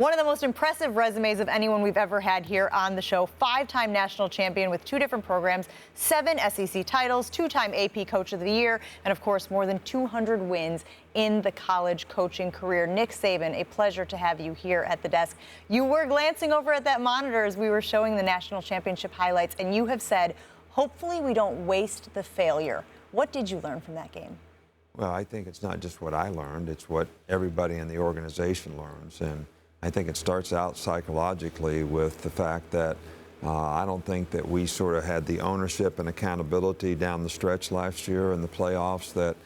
One of the most impressive resumes of anyone we've ever had here on the show. 5-time national champion with 2 different programs, 7 SEC titles, 2-time AP Coach of the Year, and of course, more than 200 wins in the college coaching career. Nick Saban, a pleasure to have you here at the desk. You were glancing over at that monitor as we were showing the national championship highlights, and you have said, hopefully we don't waste the failure. What did you learn from that game? Well, I think it's not just what I learned, it's what everybody in the organization learns. And I think it starts out psychologically with the fact that I don't think that we sort of had the ownership and accountability down the stretch last year in the playoffs that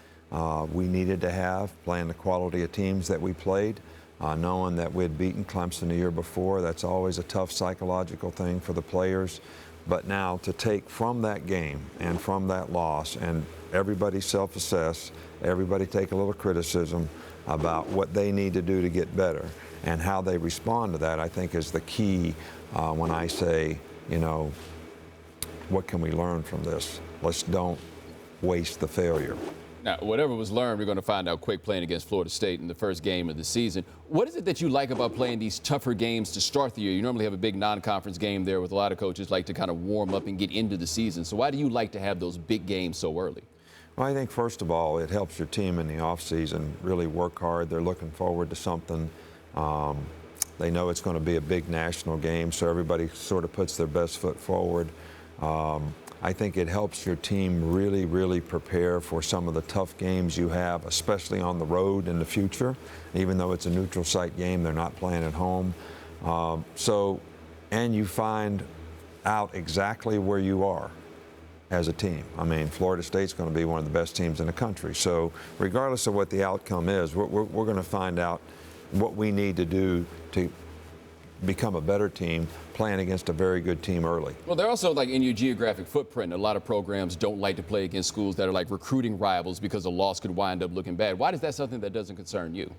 we needed to have, playing the quality of teams that we played, knowing that we'd beaten Clemson the year before. That's always a tough psychological thing for the players. But now to take from that game and from that loss, and everybody self-assess, everybody take a little criticism about what they need to do to get better. And how they respond to that, I think, is the key when I say, you know, what can we learn from this? Let's don't waste the failure. Now, whatever was learned, we're going to find out quick playing against Florida State in the first game of the season. What is it that you like about playing these tougher games to start the year? You normally have a big non-conference game there with a lot of coaches like to kind of warm up and get into the season. So why do you like to have those big games so early? Well, I think, first of all, it helps your team in the offseason really work hard. They're looking forward to something. They know it's going to be a big national game, so everybody sort of puts their best foot forward. I think it helps your team really, really prepare for some of the tough games you have, especially on the road in the future. Even though it's a neutral site game, they're not playing at home. And you find out exactly where you are as a team. I mean, Florida State's going to be one of the best teams in the country. So regardless of what the outcome is, we're going to find out what we need to do to become a better team playing against a very good team early. Well, they're also like in your geographic footprint. A lot of programs don't like to play against schools that are like recruiting rivals because a loss could wind up looking bad. Why is that something that doesn't concern you?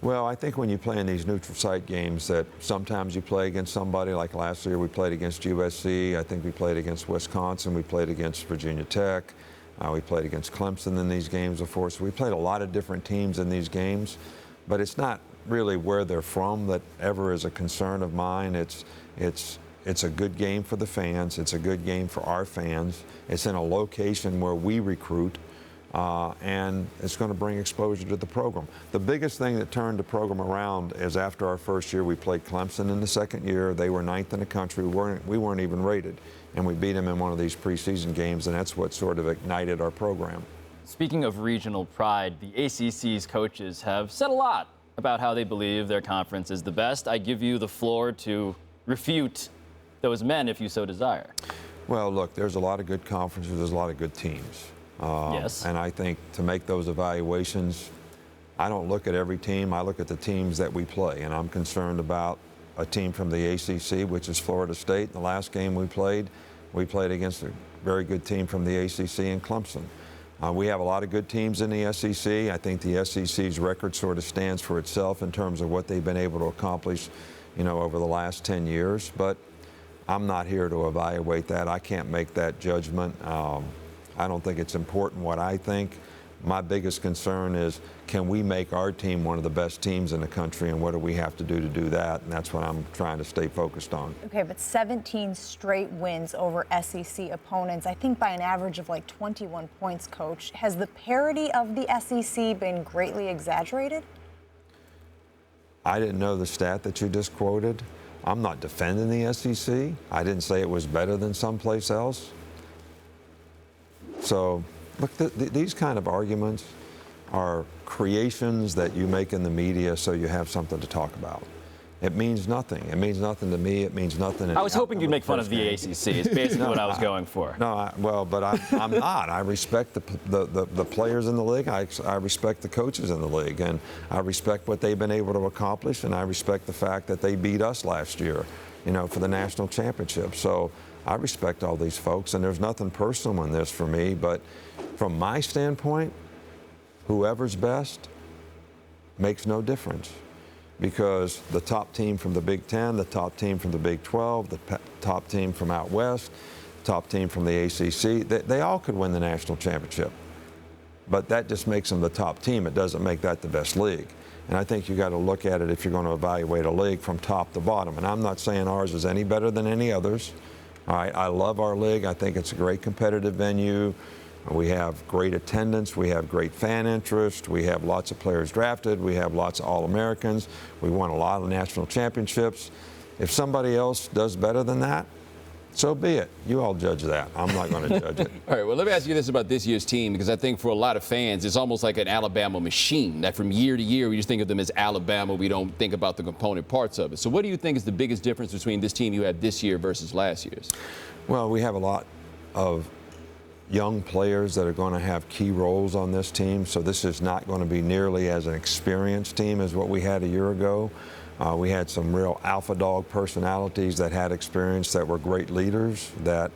Well, I think when you play in these neutral site games that sometimes you play against somebody, like last year we played against USC, I think we played against Wisconsin, we played against Virginia Tech, we played against Clemson in these games before, so we played a lot of different teams in these games, but it's not really where they're from that ever is a concern of mine. It's a good game for the fans, it's a good game for our fans, it's in a location where we recruit, and it's going to bring exposure to the program. The biggest thing that turned the program around is after our first year, we played Clemson in the second year. They were 9th in the country. We weren't even rated, and we beat them in one of these preseason games, and that's what sort of ignited our program. Speaking of regional pride, the ACC's coaches have said a lot about how they believe their conference is the best. I give you the floor to refute those men if you so desire. Well, look, there's a lot of good conferences, there's a lot of good teams. Yes. And I think to make those evaluations, I don't look at every team, I look at the teams that we play. And I'm concerned about a team from the ACC, which is Florida State. The last game we played against a very good team from the ACC in Clemson. We have a lot of good teams in the SEC. I think the SEC's record sort of stands for itself in terms of what they've been able to accomplish, you know, over the last 10 years. But I'm not here to evaluate that. I can't make that judgment. I don't think it's important what I think. My biggest concern is, can we make our team one of the best teams in the country, and what do we have to do that? And that's what I'm trying to stay focused on. Okay, but 17 straight wins over SEC opponents, I think by an average of like 21 points, Coach. Has the parity of the SEC been greatly exaggerated? I didn't know the stat that you just quoted. I'm not defending the SEC. I didn't say it was better than someplace else. So, look, these kind of arguments are creations that you make in the media so you have something to talk about. It means nothing. It means nothing to me. It means nothing. I was hoping you'd make fun of the ACC. It's basically what I was going for. No, but I'm not. I respect the players in the league. I respect the coaches in the league, and I respect what they've been able to accomplish, and I respect the fact that they beat us last year, you know, for the national championship. So I respect all these folks, and there's nothing personal in this for me. But from my standpoint, whoever's best makes no difference, because the top team from the Big Ten, the top team from the Big 12, the top team from out west, top team from the ACC, they all could win the national championship. but that just makes them the top team. It doesn't make that the best league. And I think you got to look at it if you're going to evaluate a league from top to bottom. And I'm not saying ours is any better than any others. All right, I love our league. I think it's a great competitive venue. We have great attendance. We have great fan interest. We have lots of players drafted. We have lots of All-Americans. We won a lot of national championships. If somebody else does better than that, so be it. You all judge that. I'm not going to judge it. All right, well, let me ask you this about this year's team, because I think for a lot of fans, it's almost like an Alabama machine, that from year to year, we just think of them as Alabama. We don't think about the component parts of it. So what do you think is the biggest difference between this team you have this year versus last year's? Well, we have a lot of young players that are going to have key roles on this team, so this is not going to be nearly as an experienced team as what we had a year ago. We had some real alpha dog personalities that had experience, that were great leaders, that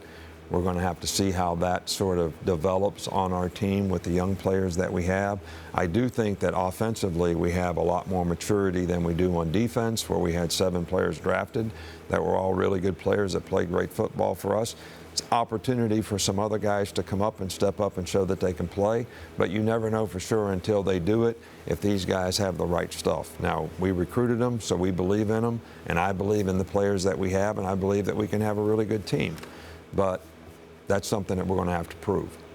we're going to have to see how that sort of develops on our team with the young players that we have. I do think that offensively we have a lot more maturity than we do on defense, where we had 7 players drafted that were all really good players that played great football for us. It's opportunity for some other guys to come up and step up and show that they can play, but you never know for sure until they do it if these guys have the right stuff. Now, we recruited them, so we believe in them, and I believe in the players that we have, and I believe that we can have a really good team. But that's something that we're going to have to prove.